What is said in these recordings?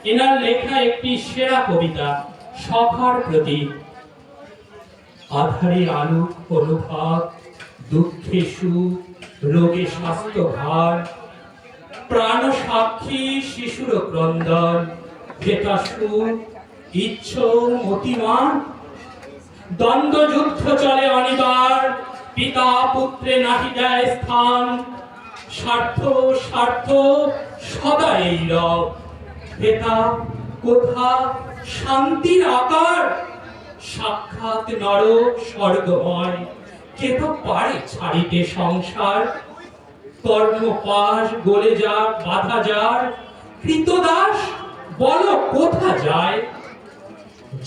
এনার লেখা একটি সেরা কবিতা সখার প্রতি। আধারে আলোক অনুভব, দুঃখে সুখ, রোগে স্বাস্থ্য ভার, প্রাণ সাক্ষী শিশুর ক্রন্দন, ভেতা সুখ ইচ্ছ মতিমান। দ্বন্দ্ব যুদ্ধ চলে অনিবার, পিতা পুত্রে নাহি দেয় স্থান। স্বার্থ স্বার্থ সদা এই রব, ভেতা কোথা শান্তির আকার। সাক্ষাৎ নরক স্বর্গময়, কে তো পারে ছাড়িতে সংসার। কর্মপাশ গলে যার বাধা যার, কৃতদাস বল কোথা যায়।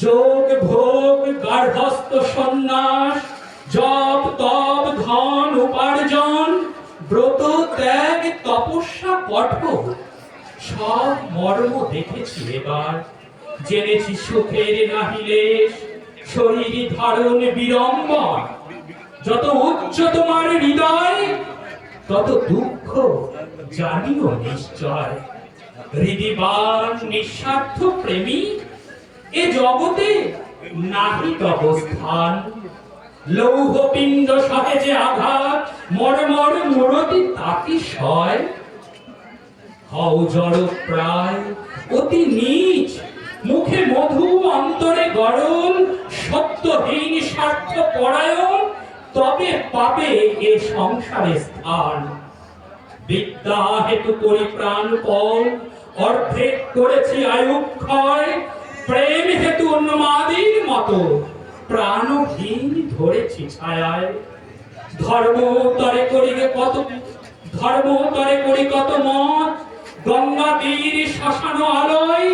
যোগ ভোগ গার্হস্থ সন্ন্যাস, জপ তপ ধন উপার্জন, ব্রত ত্যাগ তপস্যা কঠোর, সব মর্ম দেখেছি এবার। জেনেছি সুখের নাহিলেশ, শরীর ধারণ বিড়ম্বন। যত উচ্চ তোমার হৃদয়, তত দুঃখ জানিও নিশ্চয়। হৃদিবান নিঃস্বার্থ প্রেমী, এ জগতে নাহি তব স্থান। লৌহ পিণ্ড সহেজে আঘাত, মর্মর মূরতি তাকি সয়। হও জড় প্রায় অতি নীচ, মুখে মধু অন্তরে গরল। সত্যহীন স্বার্থ পরায়ণ, তবে পাবে এ সংসারে স্থান। বিদ্যা হেতু করি প্রাণ পণ, অর্ধেক করেছি আয়ু ক্ষয়। প্রেম হেতু উন্মাদীর মতো, প্রাণহীন ধরেছি ছায়ায়। ধর্ম তরে করি কত মত, গঙ্গা তীর শ্মশান আলয়।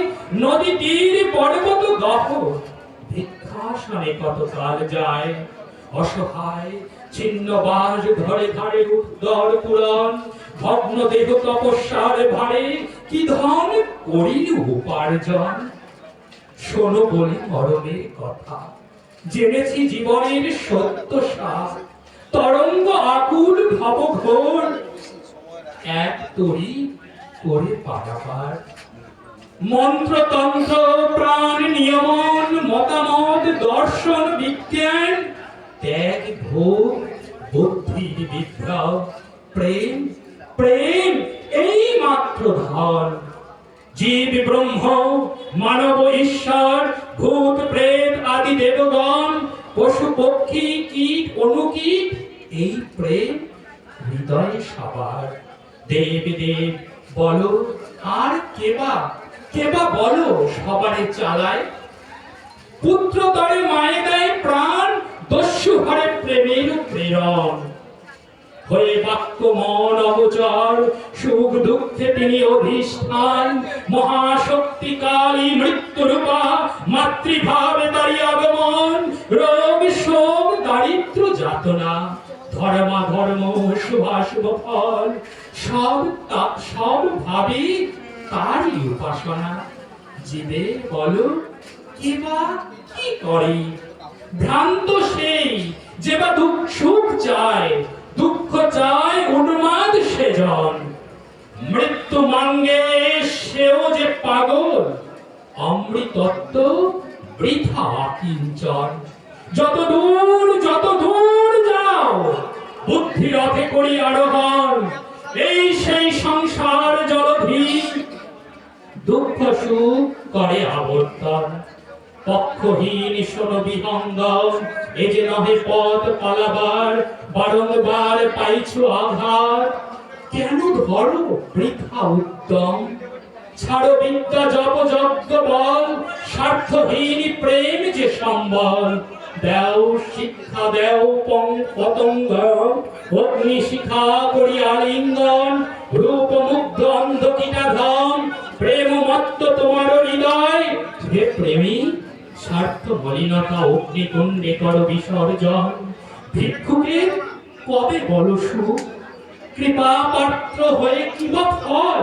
নদী তীর পর্বত গহ, ভিক্ষাসনে কত কাল যায়। অসহায় ছিন্ন বাস ধরে ধারে উদ্দর পূরণ। ভগ্ন দেহ তপস্যার ভারে, কি ধন করিল উপার্জন। শোনো বলি মরণের কথা, জেনেছি জীবনের সত্য সার। তরঙ্গ আকুল ভব ঘোর, এক তরি করে পারাবার। মন্ত্রতন্ত্র প্রাণ নিয়মন, মতামত দর্শন বিজ্ঞান। ত্যাগ ভোগ বুদ্ধির বিদ্যা, প্রেম প্রেম এই মাত্র ধন। জীব ব্রহ্ম মানব ঈশ্বর, ভূত প্রেত আদি দেবগণ। পশু পক্ষী কীট অনুকীট, এই প্রেম হৃদয়ে সবার। দেব দেব বলো আর কেবা বলো সবারে চালায়। পুত্র তরে মায়ে দেয় প্রাণ, দস্যু হরে প্রেমের প্রেরণ। হয়ে বাক্য মন অগোচর, সুখ দুঃখে তিনি অধিষ্ঠান। মহাশক্তি কালী মৃত্যুরূপা, মাতৃভাবে তারি আগমন। রোগ শোক দারিদ্র যাতনা, ধর্মাধর্ম শুভাশুভ ফল। সব ভাবে তারই উপাসনা। জীবে বলো কেবা কি করে, ভ্রান্ত সেই যেবা সুখ চায়। দুঃখ চায় উন্মাদ সেজন, মৃত্যু মাঙ্গে সেও যে পাগল। অমৃতত্ব বৃথা কিঞ্চন। যত দূর যাও, বুদ্ধি রথে করি আরোহণ। এই সেই সংসার জলধি, দুঃখ সুখ করে আবর্তন। পক্ষহীন শোনো বিহঙ্গম, এ যে নহে পথ পালাবার। বারংবার পাইছো আঘাত, কেন ধরো বৃথা উদ্যম। ছাড়ো বিদ্যা জপ যজ্ঞ বল, স্বার্থহীন প্রেম যে সম্বল। দেও শিক্ষা দেও পতঙ্গ, অগ্নি শিখা করি আলিঙ্গন। রূপ মুগ্ধ অন্ধ কীটাধম, প্রেম মত্ত তোমার হৃদয়। হে প্রেমী, স্বার্থ মলিনতা অগ্নিকুণ্ডে কর বিসর্জন। ভিক্ষুকের কবে বলো সুখ, কৃপা পাত্র হয়ে কিবা ফল।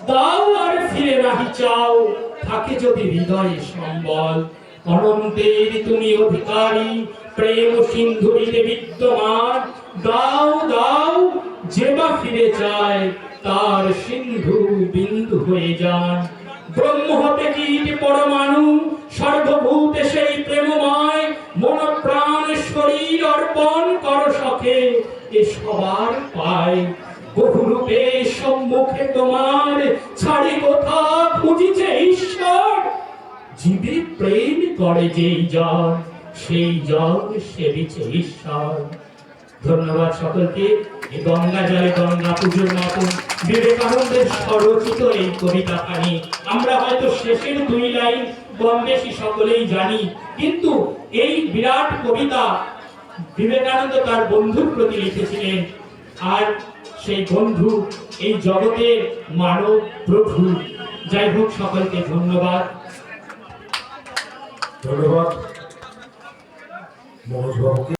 দাও আর ফিরে নাহি চাও, থাকে যদি হৃদয়ে সম্বল। অনন্তের তুমি অধিকারী, প্রেম সিন্ধুরিতে বিদ্যমান। দাও যেবা ফিরে চায়, তার সিন্ধু বিন্দু হয়ে যান। ব্রহ্ম হতে সবার পায়। বহুরূপে সম্মুখে তোমার, ছাড়ি কোথা খুঁজিছে ঈশ্বর। জীবে প্রেম করে যেই জন, সেই জন সেবিছে ঈশ্বর। ধন্যবাদ সকলকে। এই গঙ্গা জলে গঙ্গা পুজোর মতন বিবেকানন্দের স্বরচিত এই কবিতাখানি আমরা হয়তো শেষের 2 লাইন কম বেশি সকলেই জানি, কিন্তু এই বিরাট কবিতা বিবেকানন্দ তার বন্ধুর প্রতি লিখেছিলেন। আর সেই বন্ধু এই জগতের মানব প্রভু। যাই হোক, সকলকে ধন্যবাদ। ধন্যবাদ মনোজ বাবুকে।